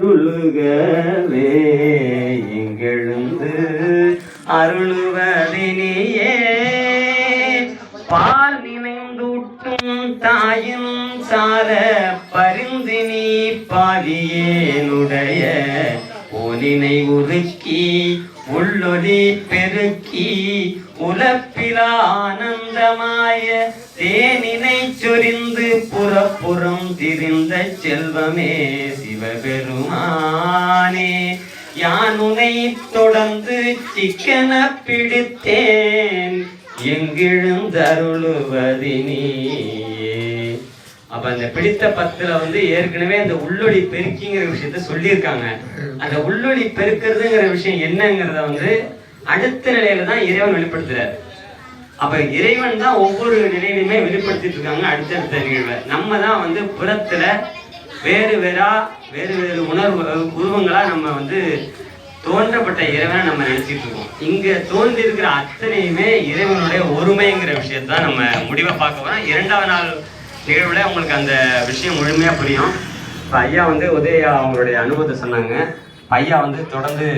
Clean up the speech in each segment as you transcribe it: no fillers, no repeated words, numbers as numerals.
துள்ளுகவே இங்கெழுந்து அருளுவதினியே பால் நினைந்தூட்டும் தாயின் சார பரிந்து நீ பாவியேனுடைய ஒலினை உருக்கி உள்ளொலி பெருக்கி உலப்பிலா ஆனந்தமாய தேனினை சொரிந்து புறப்புறம் திரிந்த செல்வமே சிவபெருமானே யானுனை தொடர்ந்து சிக்கன பிடித்தேன் எங்கிழுந்தருளுவதினியே. அப்ப அந்த பிடித்த பத்துல ஏற்கனவே அந்த உள்ளொளி பெருக்கிங்கிற விஷயத்த சொல்லியிருக்காங்க. அந்த உள்ளொளி பெருக்கிறதுங்கிற விஷயம் என்னங்கிறத அடுத்த நிலையில தான் இறைவன் வெளிப்படுத்துறாரு. அப்ப இறைவன் தான் ஒவ்வொரு நிலையிலுமே வெளிப்படுத்திட்டு இருக்காங்க. அடுத்தடுத்த நிகழ்வை நம்ம தான் புறத்துல வேறு வேறு உருவங்களா நம்ம தோன்றப்பட்ட இறைவனை நம்ம நினைச்சிட்டு இருக்கோம். இங்க தோன்றி இருக்கிற அத்தனையுமே இறைவனுடைய ஒருமைங்கிற விஷயத்தான் நம்ம முடிவை பார்க்க போறோம். 2வது நாள் நிகழ்வுல உங்களுக்கு அந்த விஷயம் முழுமையா புரியும். இப்போ ஐயா உதயா அவங்களுடைய அனுபவத்தை சொன்னாங்க. ஐயா தொடர்ந்து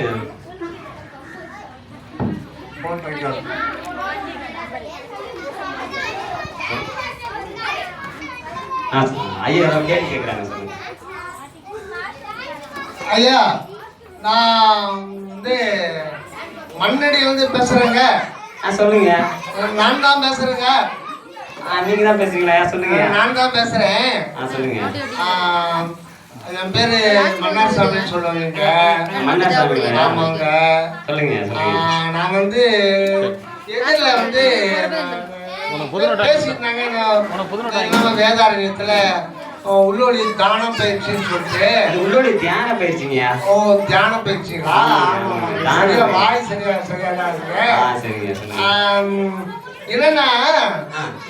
ஐயா கேள்வி கேட்குறாங்க. சொல்லுங்க ஐயா. நான் மண்ணடியிலிருந்து பேசுறேங்க. சொல்லுங்க. நான் தான் பேசுறேங்க. நீங்க தான் பேசுறீங்களா? சொல்லுங்க. நான் தான் பேசுறேன். சொல்லுங்க. என் பேரு மன்னார் சாமின்னு சொல்லுவாங்க. மன்னார் சாமி. ஆமாங்க. சொல்லுங்க. நான் எதிரில் பேசிட்டாங்க வேதாரண்யத்துல உள்ளொளி தான பயிற்சின்னு சொல்லிட்டு. உள்ளொளி தியான பயிற்சிங்க. ஓ, தியான பயிற்சிங்களா? வாய் சரியாதான் இருக்கு. என்னன்னா,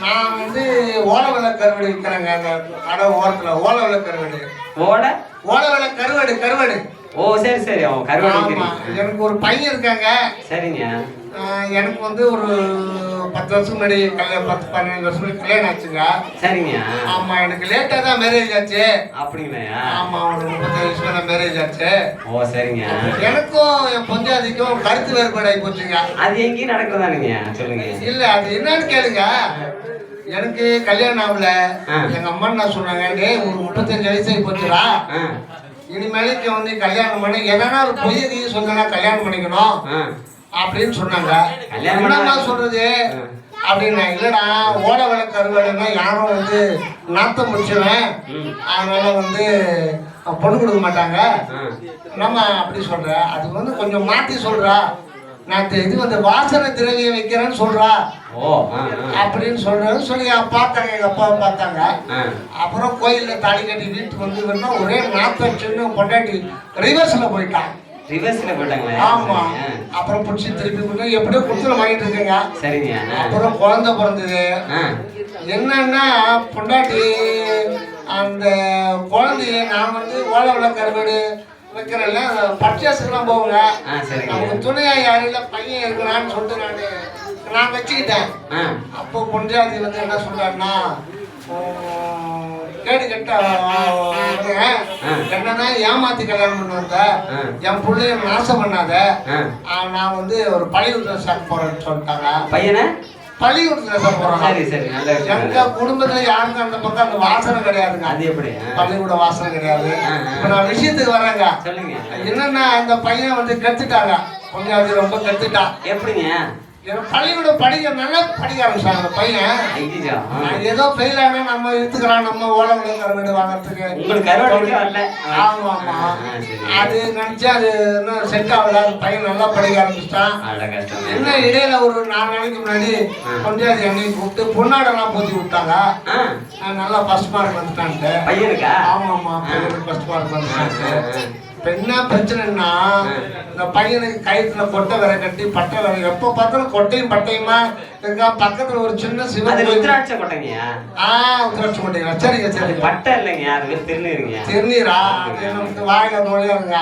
நான் ஓலவெள கருவடு விற்கிறேங்க. அந்த கடை ஓரத்துல ஓலவெள கருவடு. ஓலவெள கருவடு. ஓ, சரி சரி. கருவடு. எனக்கு ஒரு பையன் இருக்காங்க. சரிங்க. எனக்கு ஒரு 10 வருஷம் முன்னாடி 10-12 வருஷம் முன்னாடி கல்யாணம் ஆச்சுங்க. சரிங்க. ஆமா, எனக்கு லேட்டா தான் மேரேஜ் ஆச்சு. அப்படிங்களா? ஆமா, ஒரு 35 வருஷம் தான் மேரேஜ் ஆச்சு. ஓ, சரிங்க. எனக்கும் என் பொஞ்சாதிக்கும் கருத்து வேறுபாடு ஆகி போச்சுங்க. அது எங்கேயும் நடக்கிறதானுங்க? சொல்லுங்க. இல்ல, அது என்னன்னு கேளுங்க. எனக்கு கல்யாணம் ஆகல. எங்க அம்மா என்ன சொன்னாங்க, ஒரு 35 வயசு ஆகி போச்சுடா, இனிமேலுக்கு கல்யாணம் பண்ணி எதனா ஒரு பொய்யை சொன்னா கல்யாணம் பண்ணிக்கணும் அப்படின்னு சொன்னாங்க. என்னம்மா சொல்றது அப்படின்னா, இல்லடா ஓலவெள கருவாடுன்னா யாரும் நாத்தம் முடிச்சுவேன், அதனால பொண்ணு கொடுக்க மாட்டாங்க நம்ம அப்படி சொல்ற. அது கொஞ்சம் மாத்தி சொல்றா. நான் இது வாசனை திரவியம் வைக்கிறேன்னு சொல்றா அப்படின்னு சொல்லி பார்த்தாங்க. எங்க அப்பாவை பார்த்தாங்க. அப்புறம் கோயில்ல தாலி கட்டி வீட்டுக்கு வரணும், ஒரே நாத்தம் சின்ன பொண்டாட்டி ரிவர்ஸ்ல போயிட்டான். ஆமா. அப்புறம் பிடிச்சி திருப்பி எப்படியோ குடுத்துல வாங்கிட்டு இருக்குங்க. சரிங்க. அப்புறம் குழந்தை பிறந்தது. என்னன்னா, பொண்டாட்டி அந்த குழந்தைய நான் ஓலவெள கருவாடு வைக்கிறேன்ல, பர்ச்சேஸ்க்குலாம் போவாங்க. அவங்க துணையா யாரும் பையன் இருக்கிறான்னு சொல்லிட்டு நான் வச்சுக்கிட்டேன். அப்போ பொஞ்சாதி என்ன சொல்றாருன்னா, கேடு கட்ட என்னன்னா, ஏமாத்தி கல்யாணம் பண்ண வந்த என் பிள்ளைய நாசம் பண்ணாத, நான் ஒரு பள்ளிக்கூடத்துல சேர்க்க போறேன்னு சொல்லிட்டாங்க. பையனை பள்ளிக்கூடத்துல சேர்க்க போறோம். எங்க குடும்பத்துல யாருக்கும் அந்த பக்கம் அந்த வாசனை கிடையாதுங்க. அது எப்படி பள்ளிக்கூட வாசனை கிடையாது. இப்ப நான் விஷயத்துக்கு வர்றேங்க. என்னன்னா, இந்த பையன் கெடுத்துட்டாங்க. கொஞ்சம் ரொம்ப கெடுத்துட்டான். எப்படிங்க? பள்ளிக்கூட நல்லா படிக்க ஆரம்பிச்சாங்க. அந்த பையன் ஏதோ ஃபெயில் ஆனா நம்ம எடுத்துக்கலாம், நம்ம ஓலவெள கருவாடு வாங்கறதுக்கு. ஆமா ஆமா, அது நினைச்சா அது இன்னும் செட் ஆகல. அந்த பையன் நல்லா படிக்க ஆரம்பிச்சிட்டான். என்ன இடையில ஒரு 4 நாளைக்கு முன்னாடி கொஞ்சம் என்னை கூப்பிட்டு பொன்னாடெல்லாம் போத்தி விட்டாங்க. நல்லா ஃபர்ஸ்ட் மார்க் வந்துட்டான்ட்டு பையனுக்கா? ஆமா ஆமா, பையனுக்கு ஃபர்ஸ்ட் மார்க் வந்துட்டான்ட்டு. என்ன பிரச்சனைன்னா, இந்த பையனுக்கு கயிற்றுல கொட்டை வேற கட்டி பட்டை வேற, எப்ப பார்த்தாலும் கொட்டையும் பட்டையுமா இருக்கா. பக்கத்துல ஒரு சின்ன சிவன் உத்திராட்ச கொட்டைங்க. உத்திராட்ச கொட்டைங்களா? சரிங்க சரி. பட்டை இல்லைங்க, அது திருநீருங்க. திருநீரா? நமக்கு வாயில நுழையாதுங்க.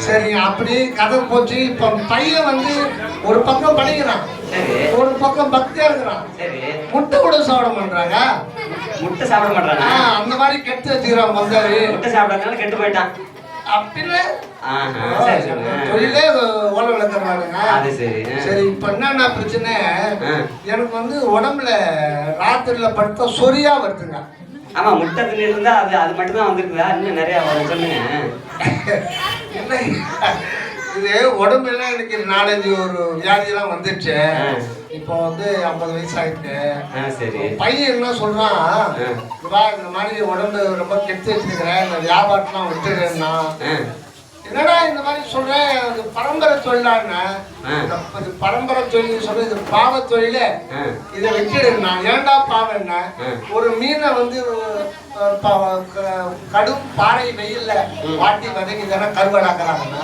சரிங்க. அப்படி கதை போச்சு. இப்ப பையன் ஒரு பக்கம் படிக்கிறான், ஒரு பக்கம் பக்தியா இருக்கிறான். முட்டை கூட சாப்பிட பண்றாங்க. முட்டை சாப்பிட மாட்டாங்க. அந்த மாதிரி கெட்டு வச்சுக்கிறான். வந்தாரு முட்டை சாப்பிடறதுனால கெட்டு போயிட்டான். அப்படின்னு ஆஹா, சரி, சரி. தொழிலே ஓலை விளக்குறாங்க. அது சரி. சரி, இப்ப என்னன்னா பிரச்சனை, ஆ. எனக்கு வந்து உடம்புல ராத்திரில படுத்தா சொரியா வருதுங்க. ஆமா, முட்டை தண்ணி இருந்தா அது அது மட்டும் தான் வந்திருக்குதா? இன்னும் நிறைய வரும், சொல்லுங்க. என்ன இது உடம்புல எனக்கு 4-5 ஒரு வியாதியெல்லாம் வந்துடுச்சு. இப்போ வந்து 50 வயசு ஆயிட்டு. சரி. பையன் என்ன சொல்றான், இந்த மாதிரி உடம்பு ரொம்ப கெடுத்து வச்சிருக்கிறேன், இந்த வியாபாரம்லாம் விட்டுடுறேன்னா. என்னடா இந்த மாதிரி சொல்றேன், அது பரம்பரை தொழிலான பரம்பரை தொழில் சொல்ற, இது பாவ தொழில, இதை விட்டுடுனா. ஏன்டா பாவம்? என்ன ஒரு மீனை வந்து கடும் பாறை வெயில்ல வாட்டி வதக்கி தானே கருவாடாக்குறாங்கன்னா,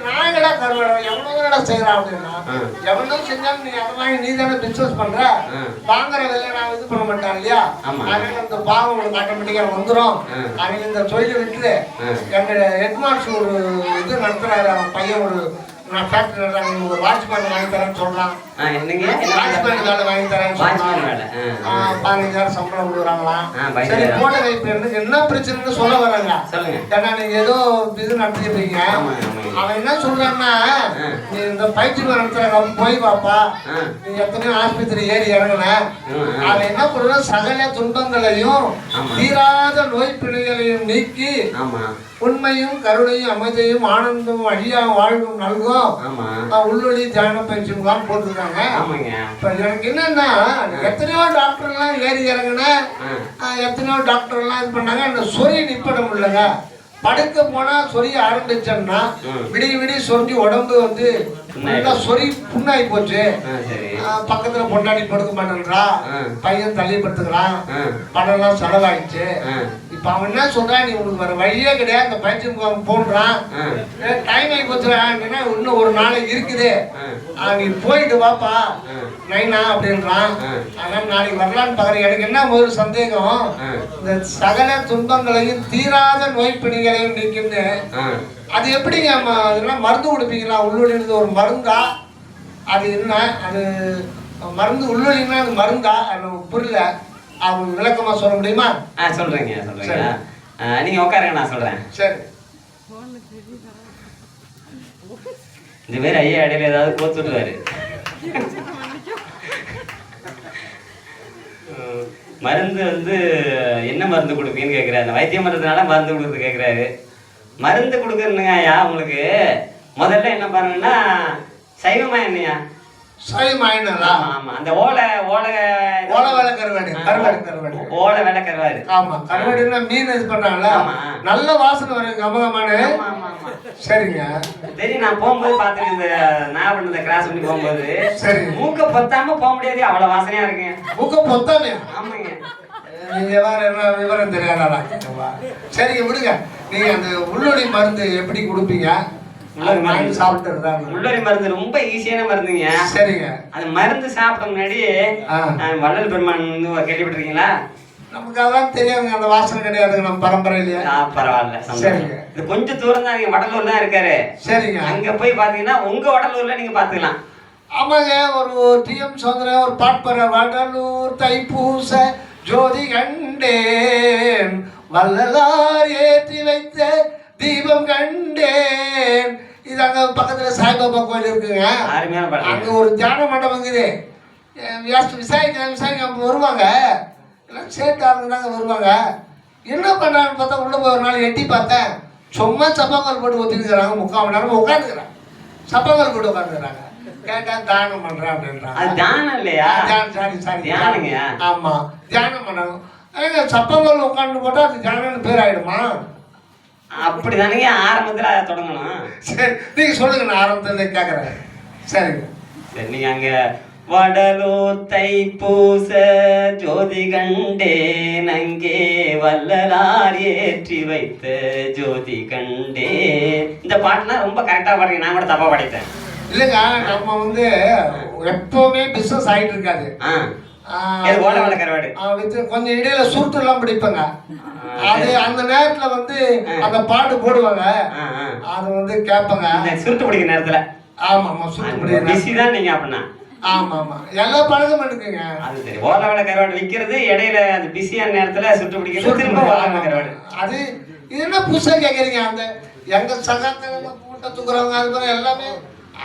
நாங்கடா கருவாடா எவ்வளவு செய்யறான் அப்படின்னா, எவ்வளவு செஞ்சாலும் நீ அதை வாங்கி நீ தானே பிசினஸ் பண்ற, வாங்குற வேலை நான் இது பண்ண மாட்டேன் இல்லையா? அதனால இந்த பாவம் உங்களுக்கு ஆட்டோமேட்டிக்கா வந்துடும். அவங்க இந்த தொழிலை விட்டு எங்க ஹெட்மாஸ்டர் ஒரு இது நடத்துறாரு, அவன் பையன் ஒரு நான் ஃபேக்டரி நடத்துறாங்க, ஒரு வாட்ச்மேன் வாங்கி தரேன்னு சொல்றான். வாட்ச்மேன் வேலை வாங்கி தரேன்னு சொல்றான். 15,000 சம்பளம் கொடுக்குறாங்களாம். சரி, போட்ட வைப்பு எனக்கு என்ன பிரச்சனைன்னு சொல்ல வராங்க. ஏன்னா நீங்க ஏதோ இது நடத்திருப்பீங்க. அவன் என்ன சொல்றான்னா, நீ இந்த பயிற்சிகள் நடத்துறாங்க போய் பாப்பா, நீ எத்தனையோ ஆஸ்பத்திரி ஏறி இறங்குன, அவன் என்ன பண்ற, சகல துன்பங்களையும் தீராத நோய் பிழைகளையும் நீக்கி உண்மையும் கருணையும் அமைதியும் ஆனந்தமும் அழியா வாழ்வும் நல்கும் உள்ளொளி தியான பயிற்சி முகாம் போட்டுருக்காங்க. இப்ப எனக்கு என்னன்னா, எத்தனையோ டாக்டர்லாம் ஏறி இறங்குன, எத்தனையோ டாக்டர்லாம் இது பண்ணாங்க, அந்த சொறி நிப்பட முடியலங்க. படுக்க போனா சொரிய ஆரம்பிச்சோம்னா விடிய விடிய சொரிஞ்சு உடம்பு வந்து சொறி புண்ணாகி போச்சு. பக்கத்துல பொண்டாடி படுக்க மாட்டேன்றா, பையன் தள்ளி படுத்துக்கிறான், படம் எல்லாம் செலவாயிடுச்சு. இப்ப அவன் என்ன சொல்றான், நீ உனக்கு வர வழியே கிடையாது, இந்த பயிற்சி முகாம் போன்றான், டைம் ஆகி போச்சுறான், இன்னும் ஒரு நாளைக்கு இருக்குது, நீ போயிட்டு வாப்பா நைனா அப்படின்றான். அதனால நாளைக்கு வரலான்னு பாக்குறேன். எனக்கு என்ன ஒரு சந்தேகம், இந்த சகல துன்பங்களையும் தீராத நோய்ப்பிணிகளையும் நீக்கின்னு, அது எப்படிங்க இதெல்லாம் மருந்து கொடுப்பீங்களா? உள்ளொலிங்கிறது ஒரு மருந்தா? அது என்ன, அது மருந்து உள்ளொலிங்கன்னா அது மருந்தா? அது புரியல, அவங்க விளக்கமா சொல்ல முடியுமா? சொல்றேங்க. நீங்க உட்காருங்க, நான் சொல்றேன். சரி. இந்த பேர் ஐயா இடையில ஏதாவது கோத்துடுவாரு. மருந்து வந்து என்ன மருந்து கொடுப்பீங்கன்னு கேட்குறாரு. அந்த வைத்திய மருந்துனால மருந்து கொடுக்குறது கேட்குறாரு. மருந்து கொடுக்குறதுங்க ஐயா, உங்களுக்கு முதல்ல என்ன பாருங்கன்னா, சைவமா என்னையா? ஆமா, அந்த ஓலை வேலை கருவாடு. ஓலை வேலை கருவாடு. ஆமா, கருவாடுன்னா மீன் இது பண்றாங்கல்ல, நல்ல வாசனை வரும் கமகமான. சரிங்க. சரி, நான் போகும்போது பாத்துருக்கேன், இந்த நாகப்பட்டினம் இந்த கிராஸ் பண்ணி போகும்போது, சரி, மூக்க பொத்தாம போக முடியாது, அவ்வளவு வாசனையா இருக்குங்க. மூக்க பொத்தாமையா? ஆமாங்க. நீங்க வேற என்ன விவரம் தெரியாதா? சரிங்க, விடுங்க. நீங்க அந்த உள்ளொலி மருந்து எப்படி கொடுப்பீங்க? உள்ளொலி மருந்து ரொம்ப ஈஸியான மருந்துங்க. சரிங்க. அது மருந்து சாப்பிட முன்னாடி வள்ளல் பெருமான் கேள்விப்பட்டிருக்கீங்களா? நமக்கு அதான் தெரியாதுங்க, அந்த வாசனை கிடையாதுங்க நம்ம பரம்பரையிலேயே. பரவாயில்ல. சரிங்க. இது கொஞ்சம் தூரம் தான், நீங்க வடலூர் தான் இருக்காரு. சரிங்க. அங்க போய் பாத்தீங்கன்னா உங்க வடலூர்ல நீங்க பாத்துக்கலாம். ஆமாங்க, ஒரு TM சௌந்தரன் ஒரு பாட்பற, வடலூர் தைப்பூச ஜோதி கண்டேன், வள்ளலார் ஏற்றி வைத்த தீபம் கண்டேன். இது அங்க பக்கத்துல சாய்பாபா கோயில் இருக்குங்க, அங்க ஒரு தியான மண்டபம் இருக்குது. விசாரிக்க வருவாங்க, எல்லாம் சேட்டாளுங்க தாங்க வருவாங்க. என்ன பண்ணான்னு பார்த்தா உள்ள போய் ஒரு நாள் எட்டி பார்த்தேன், சும்மா சப்பாங்கல் போட்டு ஒத்திருக்கிறாங்க, 3/4 மணி நேரம் உட்காந்துக்கிறாங்க, சப்பாங்கல் போட்டு உட்காந்துக்கிறாங்க. கேட்டா தானம் பண்றேன் அப்படின்றாங்க. தியானம் இல்லையா? தியானங்க. ஆமா, தியானம் பண்ணணும். சப்பங்கல் உட்காந்து போட்டா அது தியானம்னு பேர் ஆயிடுமா? அப்படிதானே ஆரம்பத்துல தொடங்கணும். சரி, நீங்க சொல்லுங்க, நான் ஆரம்பத்துல கேக்குறேன். சரிங்க. சரி, நீங்க அங்க வடலூர் தைப்பூச ஜோதி கண்டேன், அங்கே வள்ளலார் ஏற்றி வைத்த ஜோதி கண்டேன். இந்த பாட்டுலாம் ரொம்ப கரெக்டா பாடுறீங்க, நான் கூட தப்பா பாடிட்டேன். இல்லைங்க, நம்ம வந்து எப்பவுமே பிசினஸ் ஆகிட்டு இருக்காது. கொஞ்சம் இடையில சுருட்டு எல்லாம் பிடிப்பாங்க, அது அந்த நேரத்துல வந்து அந்த பாட்டு போடுவாங்க, அது வந்து கேட்பாங்க சுருட்டு பிடிக்கிற நேரத்துல. ஆமா ஆமா, சுருட்டு பிடிக்கிற நீங்க அப்படின்னா. ஆமா ஆமா, எல்லா பழக்கம் இருக்குங்க. அது சரி, ஓலை வேலை கருவாடு விற்கிறது இடையில அந்த பிஸியான நேரத்துல சுட்டு பிடிக்கிறது. அது இது என்ன புதுசாக கேட்குறீங்க? அந்த எங்க சங்கத்தில் கூட்ட தூக்குறவங்க அது மாதிரி எல்லாமே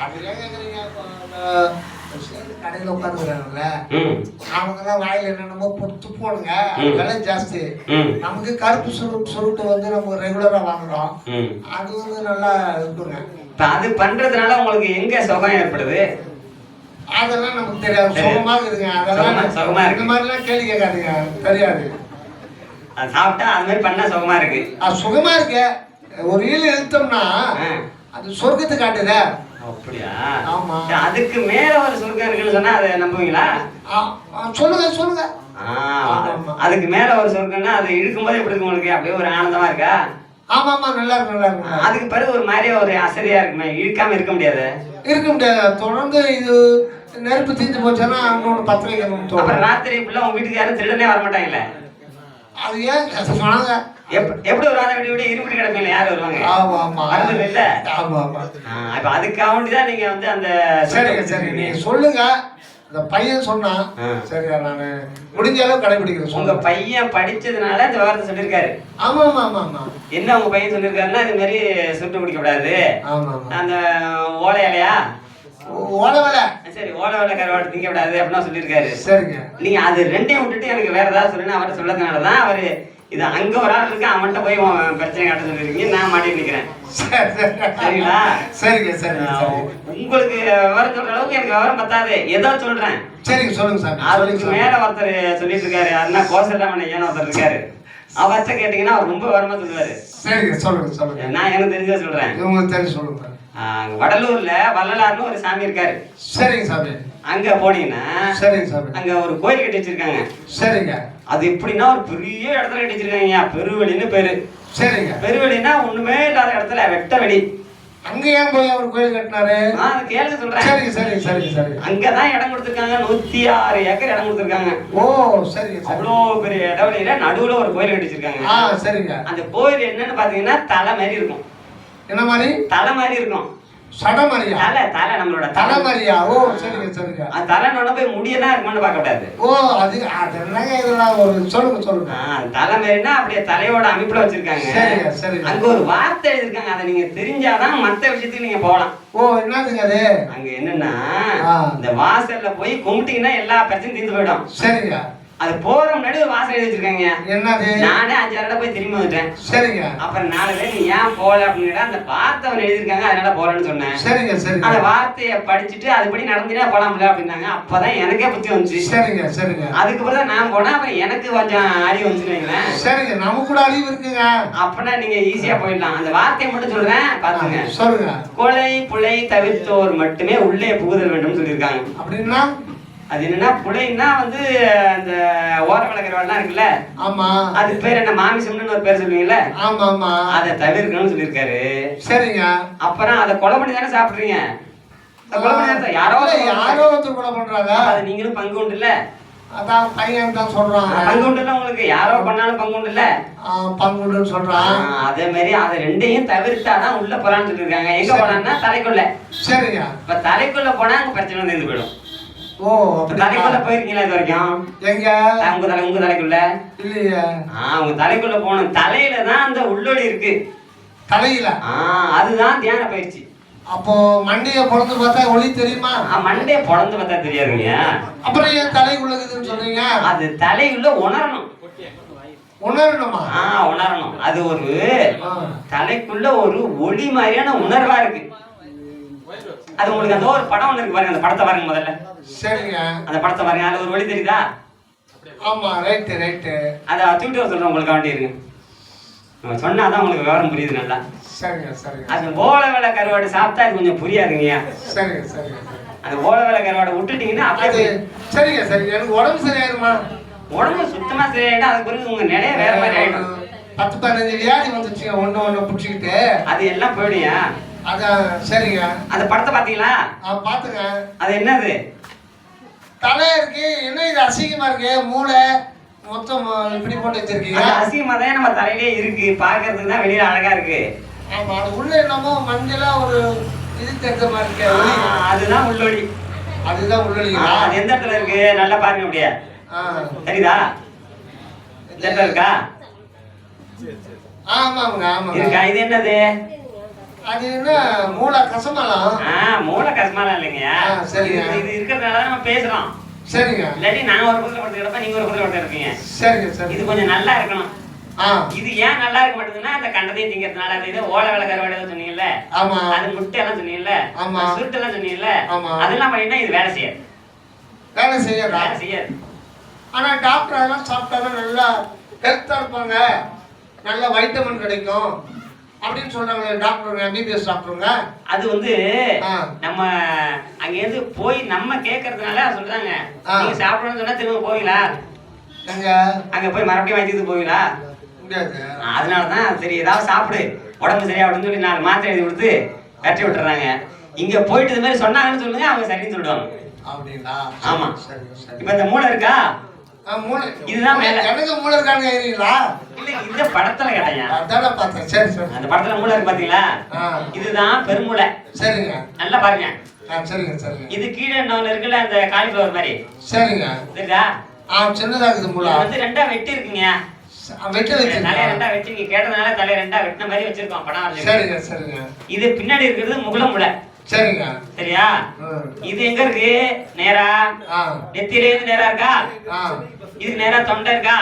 அது ஏன் கேட்குறீங்க? கடையில் உட்காந்துக்கிறாங்கல்ல அவங்கெல்லாம் வாயில் என்னென்னமோ பொத்து போடுங்க, விலை ஜாஸ்தி. நமக்கு கருப்பு சுருட்டு வந்து நம்ம ரெகுலரா வாங்குறோம், அது வந்து நல்லா இருக்குங்க. அது பண்றதுனால உங்களுக்கு எங்க சுகம் ஏற்படுது? அதெல்லாம் நமக்கு தெரியாது. சுகமாக இருக்குங்க. அதெல்லாம் சுகமா இருக்கு. இந்த மாதிரிலாம் கேள்வி கேட்காதீங்க, தெரியாது. அது சாப்பிட்டா அது மாதிரி பண்ணா சுகமா இருக்கு. அது சுகமா இருக்கு. ஒரு ஈல் எழுத்தோம்னா அது சொர்க்கத்தை காட்டுதே. அப்படியா? ஆமா. அதுக்கு மேல ஒரு சொர்க்கம் இருக்குன்னு சொன்னா அதை நம்புவீங்களா? சொல்லுங்க சொல்லுங்க. அதுக்கு மேல ஒரு சொர்க்கம்னா அது இழுக்கும்போது எப்படி இருக்கு உங்களுக்கு? அப்படியே ஒரு ஆனந்தமா இருக்கா? ஆமா ஆமா, நல்லா இருக்கு நல்லா இருக்கு. அதுக்கு பிறகு ஒரு மாதிரி ஒரு அசதியா இருக்குமே, இழுக்காம இருக்க முடியாது. இருக்க முடியாது. தொடர்ந்து இது நெருப்பு தீர்ந்து போச்சுன்னா இன்னொன்று பத்து வைக்கணும். அப்புறம் ராத்திரி இப்படிலாம் உங்க வீட்டுக்கு யாரும் திருடனே வர மாட்டாங்கல்ல? அது ஏன் சொன்னாங்க? எப்படி ஒரு ஆளை விட இருப்பிட்டு கிடப்பீங்க, யார் வருவாங்க? ஆமா ஆமா, வருது இல்ல? ஆமா ஆமா. இப்ப அதுக்காக வேண்டிதான் நீங்க வந்து அந்த சரிங்க சரி, நீங்க சொல்லுங்க. இந்த பையன் சொன்னா சரியா, நான் முடிஞ்ச அளவு கடைபிடிக்கிறேன். உங்க பையன் படிச்சதுனால இந்த விவரத்தை சொல்லியிருக்காரு. ஆமா ஆமா ஆமா ஆமா. என்ன உங்க பையன் சொல்லியிருக்காருன்னா இது மாதிரி சுட்டு பிடிக்க கூடாது, அந்த ஓலை இலையா ஓலை வேலை, சரி ஓலை வேலை கருவாடு திங்க விடாது அப்படின்னா சொல்லியிருக்காரு. சரிங்க. நீங்க அது ரெண்டையும் விட்டுட்டு எனக்கு வேற ஏதாவது சொல்லுன்னு அவர்கிட்ட சொல்லதுனாலதான் அவரு இது அங்க ஒரு ஆள் இருக்கு அவன்கிட்ட போய் பிரச்சனை காட்ட சொல்லிருக்கீங்க, நான் மாட்டி நிக்கிறேன். சரிங்களா? சரிங்க சரிங்க. உங்களுக்கு விவரம் சொல்ற அளவுக்கு எனக்கு விவரம் பத்தாது, ஏதோ சொல்றேன். சரிங்க சொல்லுங்க சார். அதுக்கு மேல ஒருத்தர் சொல்லிட்டு இருக்காரு, அண்ணா கோசல்லாம ஏன்னு ஒருத்தர் இருக்காரு, அவர்கிட்ட கேட்டீங்கன்னா அவர் ரொம்ப விவரமா சொல்லுவாரு. சரிங்க சொல்லுங்க சொல்லுங்க. நான் எனக்கு தெரிஞ்சதை சொல்றேன். உங்களுக்கு தெரிஞ்சு சொல்லுங்க. வடலூர்ல வள்ளலார்னு ஒரு சாமி இருக்காரு. சரிங்க சாமி. அங்க போனீங்கன்னா சரிங்க சாமி, அங்க ஒரு கோயில் கட்டி வச்சிருக்காங்க. சரிங்க. அது எப்படின்னா ஒரு பெரிய இடத்துல கட்டி வச்சிருக்காங்க, பெருவெளின்னு பேரு. சரிங்க. பெருவெளின்னா ஒண்ணுமே இல்லாத இடத்துல வெட்ட வெளி. அங்க ஏன் போய் அவர் கோயில் கட்டினாரு? அது கேளுங்க சொல்றேன். சரிங்க சரிங்க சரிங்க சரி. அங்கதான் இடம் கொடுத்துருக்காங்க, 106 ஏக்கர் இடம் கொடுத்துருக்காங்க. ஓ சரிங்க. அவ்வளோ பெரிய இடவெளியில நடுவுல ஒரு கோயில் கட்டி வச்சிருக்காங்க. சரிங்க. அந்த கோயில் என்னன்னு பாத்தீங்கன்னா தலை மாதிரி இருக்கும். என்ன மாதிரி? தலை மாதிரி இருக்கும். சட மாதிரியா? தலை தலை நம்மளோட தலை மாதிரியா? ஓ சரிங்க சரிங்க. அந்த தலைனோட போய் முடியதான் இருக்குமான்னு பார்க்க கூடாது. ஓ அது அதெல்லாம் இதெல்லாம் ஒரு சொல்லுங்க சொல்லுங்க. தலை மாதிரினா அப்படியே தலையோட அமைப்புல வச்சிருக்காங்க. சரிங்க சரிங்க. அங்க ஒரு வார்த்தை எழுதிருக்காங்க, அதை நீங்க தெரிஞ்சாதான் மத்த விஷயத்துக்கு நீங்க போகலாம். ஓ என்னதுங்க அது? அங்க என்னன்னா இந்த வாசல்ல போய் கும்பிட்டீங்கன்னா எல்லா பிரச்சனையும் தீர்ந்து போயிடும். சரிங்க. அது போற முன்னாடி ஒரு வாசல் எழுதி வச்சிருக்காங்க. என்னது? நானே 5 தடவை போய் திரும்பி வந்துட்டேன். சரிங்க. அப்புறம் 4 பேர் நீ ஏன் போகல அப்படின்னு அந்த வார்த்தை எழுதிருக்காங்க, அதனால போறேன்னு சொன்னேன். சரிங்க சரி. அந்த வார்த்தையை படிச்சுட்டு அதுபடி நடந்துட்டா போலாம்ல அப்படின்னாங்க. அப்பதான் எனக்கே புத்தி வந்துச்சு. சரிங்க சரிங்க. அதுக்கப்புறம் தான் நான் போனேன். அப்புறம் எனக்கு கொஞ்சம் அறிவு வந்துச்சுங்களேன். சரிங்க, நமக்கு கூட அறிவு இருக்குங்க. அப்படின்னா நீங்க ஈஸியா போயிடலாம். அந்த வார்த்தையை மட்டும் சொல்றேன் பாத்துங்க. சொல்லுங்க. கொலை புலை தவிர்த்தோர் மட்டுமே உள்ளே புகுதல் வேண்டும் சொல்லியிருக்காங்க. அப்படின்னா அது என்னன்னா புலைன்னா வந்து அந்த ஓர விளக்குறவெல்லாம் இருக்குல்ல. ஆமா. அது பேர் என்ன மாமிசம்னு ஒரு பேர் சொல்லுவீங்கல்ல. ஆமா ஆமா. அதை தவிர்க்கணும்னு சொல்லியிருக்காரு. சரிங்க. அப்புறம் அதை கொலை பண்ணி தானே சாப்பிடுறீங்க. கொலை பண்ணி யாரோ ஒருத்தர் கொலை பண்றாங்க, அது நீங்களும் பங்கு உண்டு இல்ல. அதான் பையன் தான் சொல்றான். பங்கு உண்டு இல்ல உங்களுக்கு, யாரோ பண்ணாலும் பங்கு உண்டு இல்ல. பங்கு உண்டுன்னு சொல்றான். அதே மாதிரி அதை ரெண்டையும் தவிர்த்தாதான் உள்ள போலான்னு சொல்லியிருக்காங்க. எங்க போனான்னா தலைக்குள்ள. சரிங்க. இப்ப தலைக்குள்ள போனா அங்க பிரச்சனை தீர்ந்து போயிடும். ஓ தலைக்குள்ள போயிருக்கீங்களா இது வரைக்கும்? எங்க உங்க தலைக்குள்ள இல்லையா? உங்க தலைக்குள்ள போகணும். தலையில தான் அந்த உள்ளொளி இருக்கு. தலையில? அதுதான் தியான பயிற்சி. அப்போ மண்டைய பொழந்து பார்த்தா ஒளி தெரியுமா? மண்டைய பொழந்து பார்த்தா தெரியாதுங்க. அப்புறம் ஏன் தலைக்குள்ளதுன்னு சொல்றீங்க? அது தலைக்குள்ள உணரணும். உணரணுமா? உணரணும். அது ஒரு தலைக்குள்ள ஒரு ஒளி மாதிரியான உணர்வா இருக்கு. அது உங்களுக்கு அந்த ஒரு படம் ஒண்ணு இருக்கு பாருங்க, அந்த படத்தை பாருங்க முதல்ல. சரிங்க. அந்த படத்தை பாருங்க, அதுல ஒரு ஒளி தெரியுதா? ஆமா ரைட் ரைட். அத தூக்கிட்டு வர சொல்றேன் உங்களுக்கு வேண்டி இருக்கு. சொன்னாதான் உங்களுக்கு விவரம் புரியுது நல்லா. சரிங்க சரிங்க. அது ஓலை வேலை கருவாடு சாப்பிட்டா அது கொஞ்சம் புரியாதுங்க. சரிங்க சரிங்க. அந்த ஓலை வேலை கருவாடை விட்டுட்டீங்கன்னா அப்படியே சரிங்க சரிங்க. எனக்கு உடம்பு சரியாயிருமா? உடம்பு சுத்தமா சரியாயிடும். அதுக்கு பிறகு உங்க நிலைய வேற மாதிரி ஆயிடும். 10-15 வியாதி வந்துச்சுங்க ஒண்ணு பிடிச்சிக்கிட்டு. அது எல்லாம் போயிடுயா. அதான் சரிங்க. அந்த படத்தை பாத்தீங்களா? பாத்துங்க. அது என்னது? தலை இருக்கு. என்ன இது அசிங்கமா இருக்கு? மூளை மொத்தம் இப்படி போட்டு வச்சிருக்கீங்க. அசிங்கமா தான் நம்ம தலையிலே இருக்கு, பாக்குறதுக்கு தான் வெளியில அழகா இருக்கு. ஆமா, அது உள்ள என்னமோ மஞ்சளா ஒரு இது தெரிஞ்ச மாதிரி இருக்கு. அதுதான் உள்ளொளி. அதுதான் உள்ளொளி. அது எந்த இடத்துல இருக்கு நல்லா பாருங்க. அப்படியே தெரியுதா? இந்த இடத்துல இருக்கா? ஆமாங்க ஆமாங்க. இருக்கா? இது என்னது? அது என்ன மூளை கசமலம். மூளை கசமாலாம் இல்லைங்கய்யா. சரிங்க. இது இருக்கிறதுனால நம்ம பேசுறோம். சரிங்க. இல்லாட்டி நான் ஒரு பக்கத்துல படுத்துக்கிறப்ப நீங்க ஒரு பக்கத்துல படுத்து இருப்பீங்க. சரிங்க சரி. இது கொஞ்சம் நல்லா இருக்கணும். இது ஏன் நல்லா இருக்க மாட்டேங்குதுன்னா அந்த கண்டதையும் திங்கிறதுனால. அது இது ஓலை வேலை கருவாடை சொன்னீங்கல்ல, ஆமா. அது முட்டை எல்லாம் சொன்னீங்கல்ல, ஆமா. சுருட்டு எல்லாம் சொன்னீங்கல்ல, ஆமா. அதெல்லாம் பண்ணிட்டா இது வேலை செய்யாது. வேலை செய்யாது. வேலை செய்யாது. ஆனா டாக்டர் அதெல்லாம் சாப்பிட்டாதான் நல்லா ஹெல்த்தா இருப்பாங்க, நல்ல வைட்டமின் கிடைக்கும் அப்படின்னு சொல்றாங்க டாக்டர், எம்பிபிஎஸ் டாக்டருங்க. அது வந்து நம்ம அங்க இருந்து போய் நம்ம கேட்கறதுனால சொல்றாங்க. நீங்க சாப்பிடணும்னு சொன்னா திரும்ப போவீங்களா? அங்க போய் மறுபடியும் வைத்தியத்துக்கு போவீங்களா? அதனாலதான் சரி ஏதாவது சாப்பிடு உடம்பு சரியா அப்படின்னு சொல்லி 4 மாத்திரை எழுதி கொடுத்து கட்டி விட்டுறாங்க. இங்க போயிட்டு இது மாதிரி சொன்னாங்கன்னு சொல்லுங்க, அவங்க சரின்னு சொல்லிடுவாங்க. ஆமா. இப்ப இந்த மூளை இருக்கா? இதுதான் மேல. எனக்கு மூளை இருக்கான்னு கேக்குறீங்களா? இல்ல இந்த படத்துல கேட்டேன். அதான பார்த்தேன். சரி சரி. அந்த படத்துல மூளை இருக்கு பாத்தீங்களா? இதுதான் பெருமூளை. சரிங்க. நல்லா பாருங்க. சரிங்க சரிங்க. இது கீழே இன்னொன்னு இருக்குல்ல அந்த காலிஃப்ளவர் மாதிரி. சரிங்க. சரிதா? சின்னதா இருக்குது மூளை. வந்து 2ஆ வெட்டி இருக்குங்க. வெட்டி வச்சிருக்கீங்க. தலைய 2ஆ வெட்டி நீங்க கேட்டதனால தலைய 2ஆ வெட்டின மாதிரி வச்சிருக்கோம் படம் வரைஞ்சு. சரிங்க சரிங்க. இது பின்னாடி இருக்கிறது முகுள மூளை. சரிங்க. சரியா? இது எங்க இருக்கு? நேரா நெத்தியில இருந்து நேரா இருக்கா? இதுக்கு நேரா தொண்டை இருக்கா?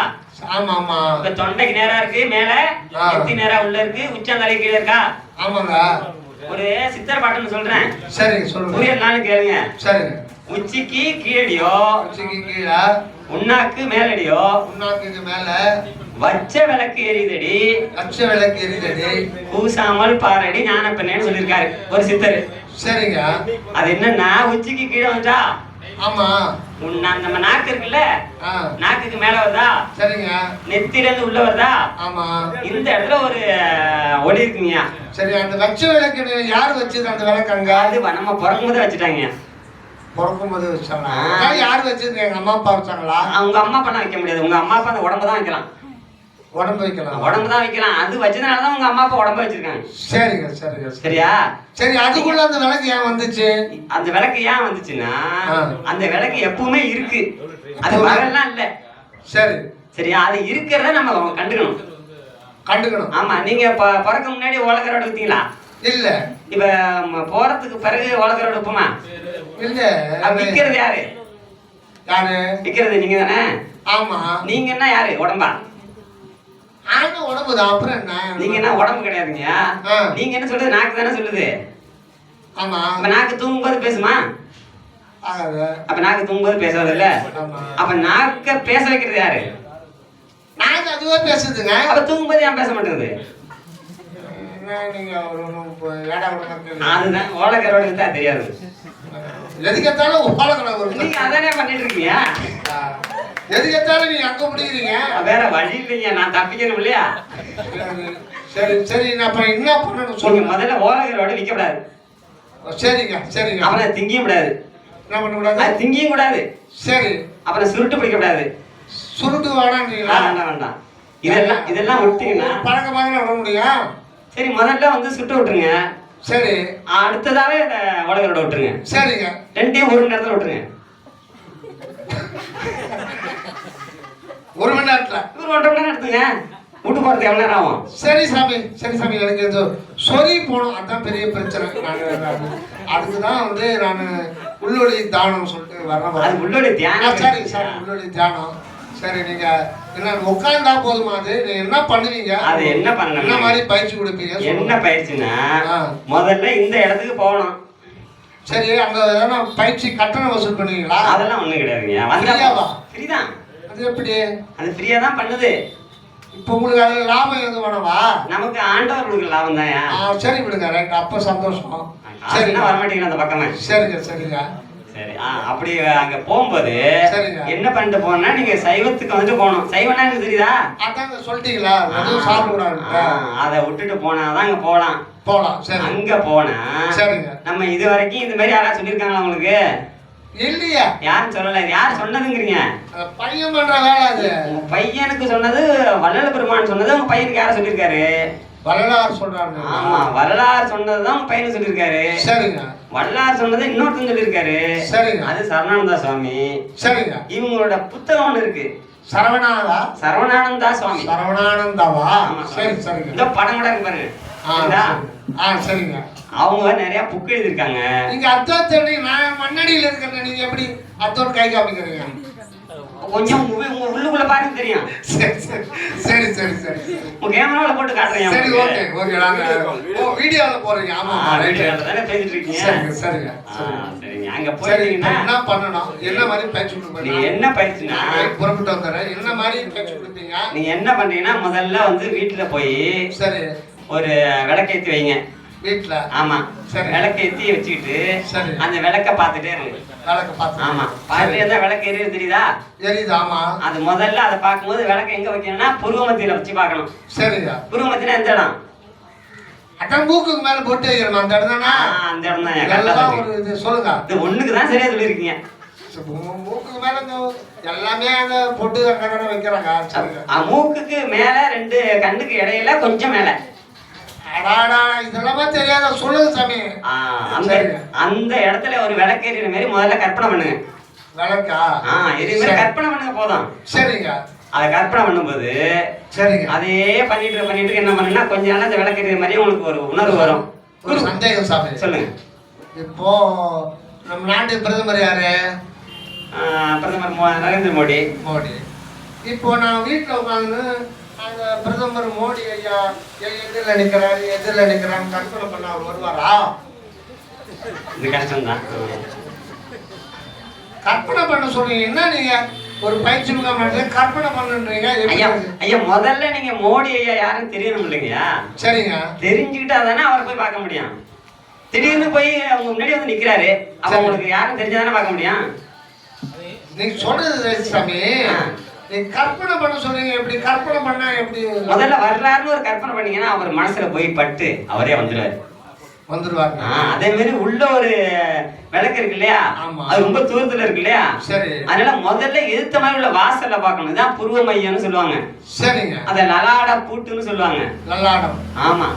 ஆமா ஆமா. இப்ப தொண்டைக்கு நேரா இருக்கு மேல, நெத்தி நேரா உள்ள இருக்கு, உச்சந்தலை கீழே இருக்கா? ஆமாங்க. ஒரு சித்தர் பாட்டுன்னு சொல்றேன். சரிங்க சொல்லுங்க. புரியலனாலும் கேளுங்க. சரிங்க. உச்சிக்கு கீழடியோ, உச்சிக்கு கீழே, உண்ணாக்கு மேலடியோ, உண்ணாக்குக்கு மேல வச்ச விளக்கு எரிதடி, வச்ச விளக்கு எரிதடி, பூசாமல் பாரடி ஞான பெண்ணேன்னு சொல்லியிருக்காரு ஒரு சித்தர். சரிங்க. அது என்னன்னா உச்சிக்கு கீழே வந்தா, ஆமா, நம்ம நாக்கு இருக்குல்ல, நாக்குக்கு மேல வருதா? சரிங்க. நெத்தில இருந்து உள்ள வருதா? ஆமா. இந்த இடத்துல ஒரு ஒளி இருக்குங்க. சரி, அந்த வச்ச விளக்கு யாரு வச்சது? அந்த விளக்கு அங்க அது நம்ம பிறக்கும் போது வச்சுட்டாங்க. பிறக்கும் போது வச்சாங்களா? யாரு வச்சது? எங்க அம்மா அப்பா வச்சாங்களா? அவங்க அம்மா அப்பா வைக்க முடியாது. உங்க அம்மா அப்பா அந்த உடம்பு தான் வைக்கலாம். உடம்பு வைக்கலாம். உடம்பு தான் வைக்கலாம். அது வச்சதுனாலதான் உங்க அம்மா அப்பா உடம்பு வச்சிருக்காங்க. சரிங்க சரிங்க. சரியா? சரி, அதுக்குள்ள அந்த விளக்கு ஏன் வந்துச்சு? அந்த விளக்கு ஏன் வந்துச்சுன்னா, அந்த விளக்கு எப்பவுமே இருக்கு, அது பகல்லாம் இல்ல. சரி சரியா? அது இருக்கிறத நம்ம கண்டுக்கணும். கண்டுக்கணும். ஆமா. நீங்க பிறக்க முன்னாடி ஓலக்கரோட வித்தீங்களா? இல்ல. இப்ப போறதுக்கு பிறகு ஓலக்கரோட விப்போமா? இல்ல. விக்கிறது யாரு? யாரு விக்கிறது? நீங்க தானே? ஆமா. நீங்க என்ன யாரு? உடம்பா? உடம்புதான். அப்புறம் என்ன? நீங்க என்ன உடம்பு கிடையாதுங்க. நீங்க என்ன சொல்றது? நாக்கு தானே சொல்லுது. ஆமா. அப்ப நாக்கு தூங்கும்போது பேசுமா? அப்ப நாக்கு தூங்கும்போது பேசாது இல்ல. அப்ப நாக்க பேச வைக்கிறது யாரு? நாக்கு அதுவே பேசுதுங்க. அப்ப தூங்கும்போது ஏன் பேச மாட்டேங்குது? அதுதான் ஓலக்கரோட வித்தா தெரியாது. எதுக்கத்தாலும் ஓலக்கரோட நீங்க அதானே பண்ணிட்டு இருக்கீங்க. எதுக்கத்தாலும் நீங்க அங்க முடிக்கிறீங்க. வேற வழி இல்லைங்க, நான் தப்பிக்கணும் இல்லையா? சரி சரி. அப்ப என்ன பண்ணணும் சொல்லுங்க. முதல்ல ஓலக்கரோட விற்க கூடாது. சரிங்க சரிங்க. அப்புறம் திங்கியும் கூடாது. என்ன பண்ண கூடாது? அது திங்கியும் கூடாது. சரி. அப்புறம் சுருட்டு பிடிக்க கூடாது. சுருட்டு வேணான்றீங்களா? வேண்டாம் வேண்டாம். இதெல்லாம் விட்டீங்கன்னா பழக்கமாக விட முடியும். சரி, முதல்ல வந்து சுட்டு விட்டுருங்க. சரி. அடுத்ததாவே உலகரோட விட்டுருங்க. சரிங்க. ரெண்டையும் ஒரு மணி நேரத்தில் விட்டுருங்க. 1 மணி நேரத்துல? ஒரு 1.5 மணி நேரம் எடுத்துங்க. விட்டு போறது எவ்வளவு நேரம் ஆகும்? சரி சாமி சரி சாமி. எனக்கு ஏதோ சொறி போகணும், அதுதான் பெரிய பிரச்சனை. அதுக்குதான் வந்து நான் உள்ளொளி தியானம் சொல்லிட்டு வரேன். அது உள்ளொளி தியானம்? சரி சார், உள்ளொளி தியானம். சரி, நீங்க என்ன உட்கார்ந்தா போதுமா? அது நீங்க என்ன பண்ணுவீங்க? அது என்ன பண்ணணும்? என்ன மாதிரி பயிற்சி கொடுப்பீங்க? என்ன பயிற்சினா, முதல்ல இந்த இடத்துக்கு போகணும். சரி, அங்க எதனா பயிற்சி கட்டணம் வசூல் பண்ணுவீங்களா? அதெல்லாம் ஒண்ணும் கிடையாதுங்க. ஃப்ரீயாவா? ஃப்ரீதான். அது எப்படி? அது ஃப்ரீயா தான் பண்ணுது. இப்போ உங்களுக்கு அது லாபம் எதுவும் வேணவா? நமக்கு ஆண்டவர் கொடுக்குற லாபம் தான். சரி விடுங்க, ரைட். அப்ப சந்தோஷம். சரி, வரமாட்டீங்களா அந்த பக்கமே? சரிங்க சரிங்க. சரி. அப்படி அங்க போகும்போது என்ன பண்ணிட்டு போனா, நீங்க சைவத்துக்கு வந்துட்டு போகணும். சைவம்னா எனக்கு தெரியுதா? அதாங்க சொல்லிட்டீங்களா, எதுவும் சாப்பிடக்கூடாது. அதை விட்டுட்டு போனாதான் அங்க போகலாம். போகலாம். சரி. அங்க போனா சரிங்க. நம்ம இது வரைக்கும் இந்த மாதிரி யாராவது சொல்லியிருக்காங்களா உங்களுக்கு? இல்லையா? யாரும் சொல்லல. யார் சொன்னதுங்கிறீங்க? பையன் பண்ற வேலை அது. உங்க பையனுக்கு சொன்னது வள்ளல் பெருமான் சொன்னது உங்க பையனுக்கு யார சொல்லியிருக்காரு? வரலாறு சொல்றாங்க. ஆமா, வரலாறு சொன்னதுதான் உங்க பையனுக்கு சொல்லியிருக்காரு. சரிங்க. வரலாறு சொன்னது இன்னொருத்தன் சொல்லியிருக்காரு. சரிங்க. அது சரணானந்த சுவாமி. சரிங்க. இவங்களோட புத்தகம் ஒன்று இருக்கு. சரவணானந்தா சுவாமி. சரவணானந்தாவா? சரி சரிங்க. இந்த படம் கூட இருக்கு பாருங்க. சரிங்க. அவங்க நிறைய புக் எழுதிருக்காங்க. நீங்க அர்த்தம் தெரியும். நான் மண்ணடியில இருக்கிறேன். நீங்க எப்படி அர்த்தம் கை காமிக்கிறீங்க? கொஞ்சம் உள்ளுக்குள்ள பாருங்க தெரியும். சரி சரி சரி சரி சரி. உங்க கேமரால போட்டு காட்டுறேன். சரி ஓகே ஓகே. நாங்க வீடியோல போறீங்க. ஆமா வீடியோல தானே பேசிட்டு இருக்கீங்க. சரிங்க சரிங்க. சரிங்க. அங்க போறீங்கன்னா என்ன பண்ணணும்? என்ன மாதிரி பேச்சு கொடுப்பீங்க? நீங்க என்ன பயிற்சினா புறப்பட்டு வந்தறேன். என்ன மாதிரி பேச்சு கொடுப்பீங்க? நீங்க என்ன பண்றீங்கன்னா முதல்ல வந்து வீட்டுல போய் சரி ஒரு விளக்கேத்தி வைங்க. வீட்டுல? ஆமா. சரி. விளக்கேத்தி வச்சுக்கிட்டு சரி அந்த விளக்க பார்த்துட்டே இருக்கு. விளக்க பார்த்து? ஆமா. பார்த்துட்டே இருந்தா விளக்கு எரியுது தெரியுதா? எரியுது. ஆமா. அது முதல்ல அதை பார்க்கும்போது விளக்க எங்க வைக்கணும்னா புருவமத்தியில வச்சு பார்க்கணும். சரிங்க. புருவமத்தினா எந்த இடம்? அதான் மூக்குக்கு மேல போட்டு வைக்கணும். அந்த இடம் தானா? அந்த இடம் தான். ஒரு இது சொல்லுங்க. இது ஒண்ணுக்கு தான் சரியா சொல்லியிருக்கீங்க. மூக்குக்கு மேல எல்லாமே அந்த பொட்டு அங்கே வைக்கிறாங்க. மூக்குக்கு மேல 2 கண்ணுக்கு இடையில கொஞ்சம் மேல. இதெல்லாமே தெரியாத சொல்லுங்க சாமி. அந்த இடத்துல ஒரு விளக்கு எரியுற மாதிரி முதல்ல கற்பனை பண்ணுங்க. விளக்கா? எரியுற மாதிரி கற்பனை பண்ணுங்க போதும். சரிங்க. அதை கற்பனை பண்ணும்போது சரிங்க அதே பண்ணிட்டு என்ன பண்ணுன்னா கொஞ்ச நாள் அந்த விளக்கு எரியுற மாதிரி உங்களுக்கு ஒரு உணர்வு வரும். ஒரு சந்தேகம் சாமி. சொல்லுங்க. இப்போ நம்ம நாட்டு பிரதமர் யாரு? பிரதமர் நரேந்திர மோடி. இப்போ நான் வீட்டில் உட்காந்து அந்த பிரதமர் மோடி ஐயா எதிரில் நிற்கிறான்னு கற்பனை பண்ண அவர் வருவாரா? இது கஷ்டம்தான். கற்பனை பண்ண சொல்றீங்க. என்ன நீங்க ஒரு பயிற்சி முகாம் கற்பனை பண்ணுன்றீங்க? ஐயா முதல்ல நீங்க மோடி ஐயா யாருன்னு தெரியணும் இல்லைங்கய்யா? சரிங்க. தெரிஞ்சுக்கிட்டா தானே அவரை போய் பார்க்க முடியும். திடீர்னு போய் அவங்க முன்னாடி வந்து நிக்கிறாரு. அப்ப உங்களுக்கு யாரும் தெரிஞ்சாதானே பார்க்க முடியும். நீங்க சொல்றது சாமி. நீங்க கற்பனை பண்ண சொல்றீங்க. எப்படி கற்பனை பண்ணா எப்படி? முதல்ல வர்றாருன்னு ஒரு கற்பனை பண்ணீங்கன்னா அவர் மனசுல போய் பட்டு அவரே வந்துருவாரு. அதே மாதிரி உள்ள ஒரு விளக்கு இருக்கு இல்லையா? அது ரொம்ப தூரத்துல இருக்கு இல்லையா? சரி. அதனால முதல்ல எதிர்த்த மாதிரி உள்ள வாசல்ல பார்க்கணும். இதான் புருவ மையம்னு சொல்லுவாங்க. சரிங்க. அத லலாட பூட்டுன்னு சொல்லுவாங்க. லலாடம். ஆமா.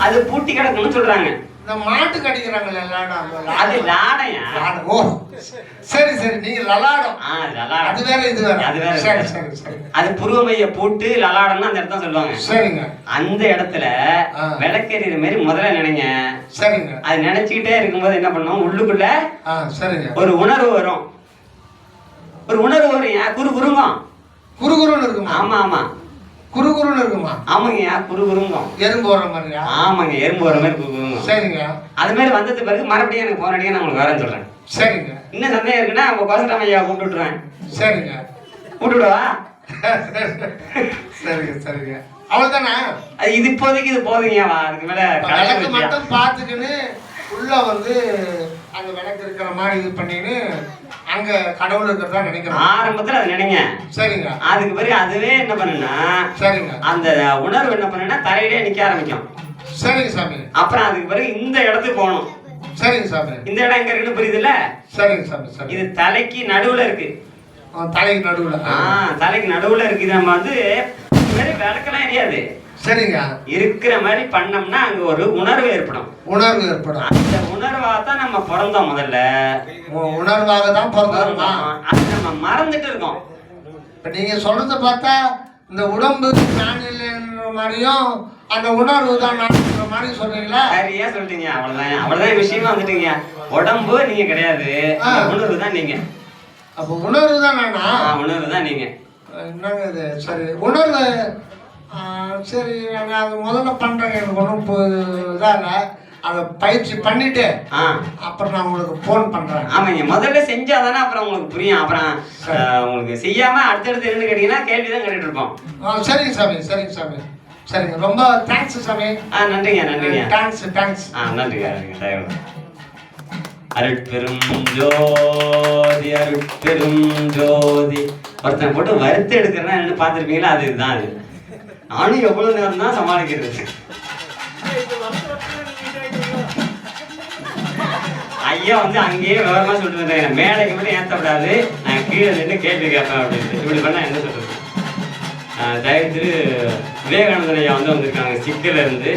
அது பூட்டி கிடக்குன்னு சொல்றாங்க. இந்த மாட்டு கடிக்கிறாங்கல்ல லலாடம். அது லாடையா? ஓ சரி சரி. நீங்க லலாடம். லலாடம். அது வேற இது வேற. அது வேற. சரி சரி சரி. அது புருவமைய பூட்டு லலாடம்னு அந்த இடத்துல சொல்லுவாங்க. சரிங்க. அந்த இடத்துல விளக்கெறிற மாதிரி முதல்ல நினைங்க. சரிங்க. அது நினைச்சுக்கிட்டே இருக்கும்போது என்ன பண்ணும்? உள்ளுக்குள்ள சரிங்க ஒரு உணர்வு வரும். ஒரு உணர்வு வரும். குறுகுறுங்கும். குறுகுறுன்னு இருக்குமா? ஆமா ஆமா. குறுகுறுன்னு இருக்குமா? ஆமாங்கய்யா. குறுகுறுங்கும். எறும்பு வர மாதிரியா? ஆமாங்க. எறும்பு வர மாதிரி குறுகுறுங்கும். சரிங்க. அது மாதிரி வந்தது பிறகு மறுபடியும் எனக்கு போன் அடிக்க நான் உங்களுக்கு வரேன்னு சொல்றேன். சரிங்க. இன்னும் சந்தேகம் இருக்குன்னா உங்க கோசரம் ஐயா கூப்பிட்டு விட்டுருவேன். சரிங்க. கூப்பிட்டுவிடவா? சரிங்க சரிங்க. அவ்வளவுதானே? இது இப்போதைக்கு இது போதுங்கய்யாவா. அதுக்கு மேல விளக்கு மட்டும் பார்த்துக்கின்னு உள்ள வந்து அந்த விளக்கு இருக்கிற மாதிரி இது பண்ணின்னு அங்க கடவுள் இருக்கிறதா நினைக்கிறேன். ஆரம்பத்துல அது நினைங்க. சரிங்க. அதுக்கு பிறகு அதுவே என்ன பண்ணுன்னா சரிங்க அந்த உணர்வு என்ன பண்ணுன்னா தரையிலே நிக்க ஆரம்பிக்கும். சரிங்க சாமி. அப்புறம் அதுக்கு பிறகு இந்த இடத்துக்கு போகணும். சரிங்க சாமி. இந்த இடம் எங்க இருக்குன்னு புரியுதுல்ல? சரிங்க சாமி. சரி. இது தலைக்கு நடுவுல இருக்கு. தலைக்கு நடுவுல? தலைக்கு நடுவுல இருக்கு. நம்ம வந்து விளக்கெல்லாம் எரியாது. சரிங்க. இருக்கிற மாதிரி பண்ணோம்னா அங்க ஒரு உணர்வு ஏற்படும். அந்த உணர்வாக தான் நம்ம பிறந்தோம். முதல்ல உணர்வாக தான் பிறந்தோம். அது நம்ம மறந்துட்டு இருக்கோம். இப்ப நீங்க சொல்றத பார்த்தா இந்த உடம்பு நான் இல்லைன்ற மாதிரியும் அந்த உணர்வு தான் நான் மாதிரி சொல்றீங்களா? சரியா சொல்றீங்க. அவ்வளவுதான் விஷயமா வந்துட்டீங்க. உடம்பு நீங்க கிடையாது. உணர்வு தான் நீங்க. அப்ப உணர்வு தான் நானா? உணர்வு தான் நீங்க. என்னங்க இது? சரி உணர்வு. சரி நாங்கள் அது முதல்ல பண்ணுறேங்க. எனக்கு ஒன்றும் இதாங்க. அதை பயிற்சி பண்ணிட்டு அப்புறம் நான் உங்களுக்கு ஃபோன் பண்ணுறேன். ஆமாங்க. முதல்ல செஞ்சாதானே அப்புறம் உங்களுக்கு புரியும். அப்புறம் உங்களுக்கு செய்யாம அடுத்தடுத்து என்ன கேட்டீங்கன்னா கேள்வி தான் கேட்டுட்டு இருப்போம். சரிங்க சாமி. சரிங்க சாமி. சரிங்க. ரொம்ப தேங்க்ஸ் சாமி. நன்றிங்க. நன்றிங்க. தேங்க்ஸ். நன்றிங்க. அருட்பெரும் ஜோதி அருட்பெரும் ஜோதி. ஒருத்தன் போட்டு வறுத்து எடுக்கிறேன்னா என்ன பார்த்துருப்பீங்களா? அதுதான் அது. நானும் எவ்வளவு நேரம் தான் சமாளிக்கிறது. ஐயா வந்து அங்கேயே விவரமா சொல்லிட்டு இருந்தாங்க. மேடைக்கு மட்டும் ஏற்றப்படாது, நான் கீழே நின்று கேள்வி கேட்பேன் அப்படின்னு. இப்படி பண்ணா என்ன சொல்றது? தயவுத்திரு விவேகானந்தன் ஐயா வந்து வந்திருக்காங்க. சிக்கல இருந்து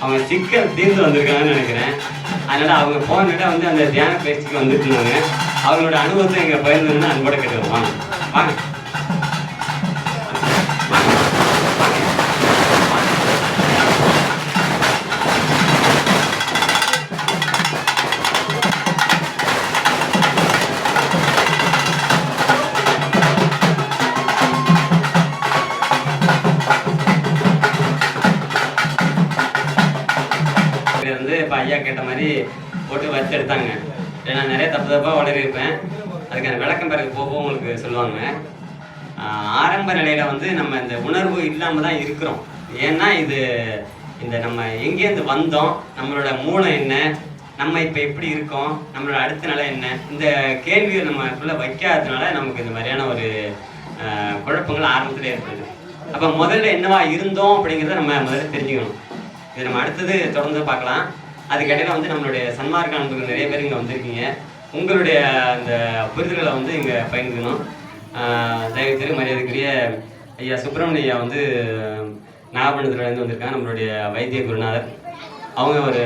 அவங்க சிக்கல் தீர்ந்து வந்திருக்காங்கன்னு நினைக்கிறேன். அதனால அவங்க போனிட்ட வந்து அந்த தியான பயிற்சிக்கு வந்துட்டு இருந்தாங்க. அவங்களோட அனுபவத்தை எங்க பகிர்ந்துன்னு அன்போட கேட்டுருவோம். வாங்க. மரியாதை வந்து இப்போ ஐயா கேட்ட மாதிரி போட்டு வச்சு எடுத்தாங்க. நான் நிறைய தப்பாக வளரிருப்பேன். அதுக்கான விளக்கம் பிறகு போக உங்களுக்கு சொல்லுவாங்க. ஆரம்ப நிலையில வந்து நம்ம இந்த உணர்வு இல்லாமல் தான் இருக்கிறோம். ஏன்னா இது இந்த நம்ம எங்கேருந்து வந்தோம், நம்மளோட மூலம் என்ன, நம்ம இப்போ எப்படி இருக்கோம், நம்மளோட அடுத்த நிலை என்ன, இந்த கேள்வியை நம்மக்குள்ள வைக்காததுனால நமக்கு இந்த மாதிரியான ஒரு குழப்பங்கள் ஆரம்பத்தில் ஏற்படுது. அப்போ முதல்ல என்னவா இருந்தோம் அப்படிங்கிறத நம்ம முதல்ல தெரிஞ்சுக்கணும். இது நம்ம அடுத்தது தொடர்ந்து பார்க்கலாம். அதுக்கிடையில வந்து நம்மளுடைய சன்மார்க்க அன்புகள் நிறைய பேர் இங்கே வந்திருக்கீங்க. உங்களுடைய அந்த புரிதல்களை வந்து இங்கே பகிர்ந்துக்கணும். தயவுசெய்து மரியாதைக்குரிய ஐயா சுப்பிரமணிய ஐயா வந்து நாகப்பட்டினத்துலேருந்து வந்திருக்காங்க. நம்மளுடைய வைத்திய குருநாதர். அவங்க ஒரு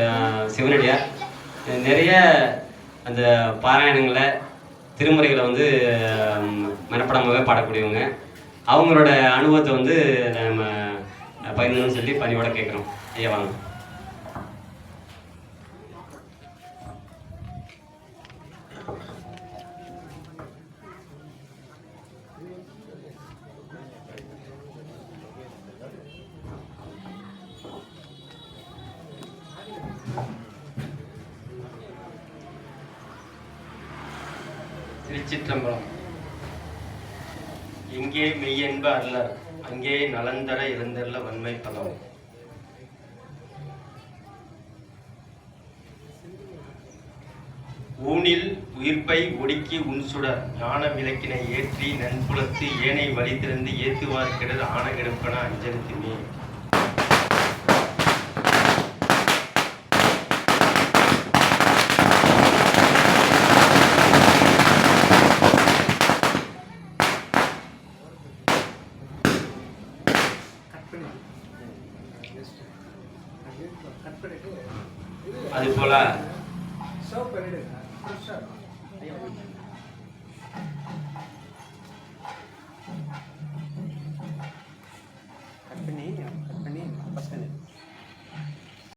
சிவனடியார். நிறைய அந்த பாராயணங்களை திருமுறைகளை வந்து மனப்படமாகவே பாடக்கூடியவங்க. அவங்களோட அனுபவத்தை வந்து நம்ம பகிர்ந்துன்னு சொல்லி பணியோட கேட்குறோம். ஐயா வாங்க. திருச்சிற்றம்பலம். இங்கே மெய்யென்ப அல்லர், அங்கே நலந்தர இழந்தர்ல வன்மை பதம். ஊனில் உயிர்ப்பை ஒடுக்கி உன்சுடர் ஞான விளக்கினை ஏற்றி நன்புலத்து ஏனை வழி திறந்து ஏத்துவார் கிடர் ஆன கெடுப்பன அஞ்சலுத்துமே. அதுபோல